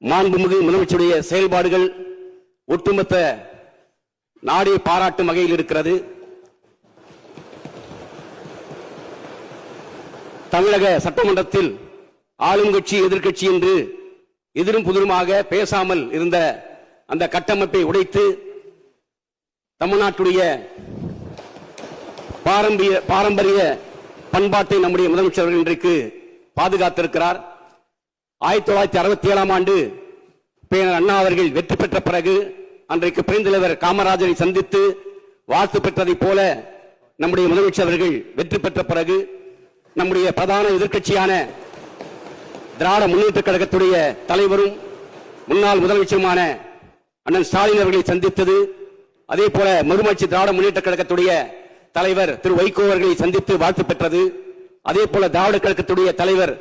மாண்புமிகு முதலமைச்சருடைய செயல்பாடுகள் ஒட்டுமொத்த நாடே பாராட்டும் வகையில் இருக்கிறது. தமிழக சட்டமன்றத்தில் ஆளும் கட்சி எதிர்கட்சி என்று எதிரும் புதிருமாக பேசாமல் இருந்த அந்த கட்டமைப்பை உடைத்து தமிழ்நாட்டுடைய பாரம்பரிய பண்பாட்டை நம்முடைய முதலமைச்சர் இன்றைக்கு பாதுகாத்திருக்கிறார். 1967 ஆண்டு பேரர் அண்ணா அவர்கள் வெற்றி பெற்ற பிறகு அன்றைக்கு பெருந்தலைவர் காமராஜரை சந்தித்து வாழ்த்து பெற்றதை போல நம்முடைய முதலமைச்சர் அவர்கள் வெற்றி பெற்ற பிறகு நம்முடைய பிரதான எதிர்க்கட்சியான திராவிட முன்னேற்ற கழகத்துடைய தலைவரும் முன்னாள் முதலமைச்சருமான அண்ணன் ஸ்டாலின் அவர்களை சந்தித்தது, அதே போல மறுமலர்ச்சி திராவிட முன்னேற்ற கழகத்துடைய தலைவர் திரு வைகோ அவர்களை சந்தித்து வாழ்த்து பெற்றது, அதே போல திராவிட கழகத்துடைய தலைவர்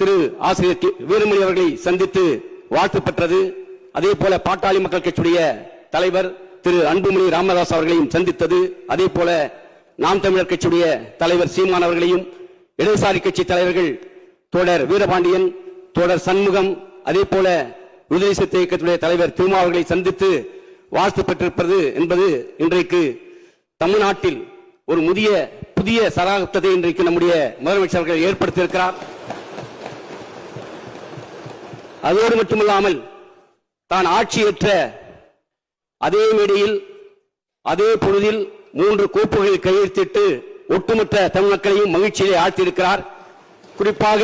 திரு ஆசிரியர் வீரமணி அவர்களை சந்தித்து வாழ்த்து பெற்றது, அதே போல பாட்டாளி மக்கள் கட்சியுடைய தலைவர் திரு அன்புமணி ராமதாஸ் அவர்களையும் சந்தித்தது, அதே போல நாம் தமிழர் கட்சியுடைய தலைவர் சீமான் அவர்களையும் இடதுசாரி கட்சி தலைவர்கள் தோழர் வீரபாண்டியன், தோழர் சண்முகம், அதே போல விடுதலை சிறுத்தை இயக்கத்துடைய தலைவர் திருமா அவர்களை சந்தித்து வாழ்த்து பெற்றிருப்பது என்பது இன்றைக்கு தமிழ்நாட்டில் ஒரு புதிய சகாப்தத்தை இன்றைக்கு நம்முடைய முதலமைச்சர் அவர்கள் ஏற்படுத்தியிருக்கிறார். அதோடு மட்டுமல்லாமல் தான் ஆட்சியேற்ற அதே மேடையில் அதே பொழுதில் 3 கோப்புகளை கையெழுத்திட்டு ஒட்டுமொத்த தமிழ் மக்களையும் மகிழ்ச்சியிலே ஆழ்த்தியிருக்கிறார். குறிப்பாக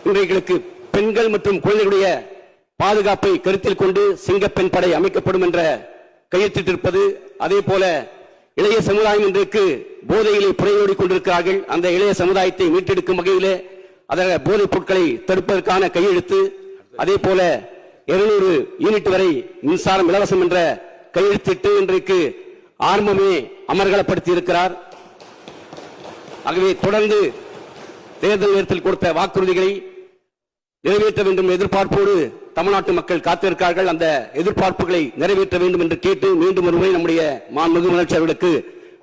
இன்றைக்கு பெண்கள் மற்றும் குழந்தைகளுடைய பாதுகாப்பை கருத்தில் கொண்டு சிங்கப்பெண் படை அமைக்கப்படும் என்ற கையெழுத்திட்டிருப்பது, அதே போல இளைய சமுதாயம் இன்றைக்கு போதையிலே புறையோடி கொண்டிருக்கிறார்கள். அந்த இளைய சமுதாயத்தை மீட்டெடுக்கும் வகையிலே அதற்கு போதைப் பொருட்களை தடுப்பதற்கான கையெழுத்து, அதே போல 200 யூனிட் வரை மின்சாரம் இலவசம் என்ற கையெழுத்திட்டு இன்றைக்கு ஆரம்பமே அமர்கலப்படுத்தி இருக்கிறார். ஆகவே தொடர்ந்து தேர்தல் நேரத்தில் கொடுத்த வாக்குறுதிகளை நிறைவேற்ற வேண்டும் எதிர்பார்ப்போடு தமிழ்நாட்டு மக்கள் காத்திருக்கிறார்கள். அந்த எதிர்பார்ப்புகளை நிறைவேற்ற வேண்டும் என்று கேட்டு மீண்டும் ஒருமுறை நம்முடைய மாண்புமிகு முதலமைச்சர்களுக்கு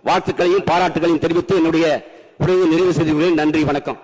வாழ்த்துக்களையும் பாராட்டுகளையும் தெரிவித்து என்னுடைய உரையை நிறைவு செய்துள்ளேன். நன்றி, வணக்கம்.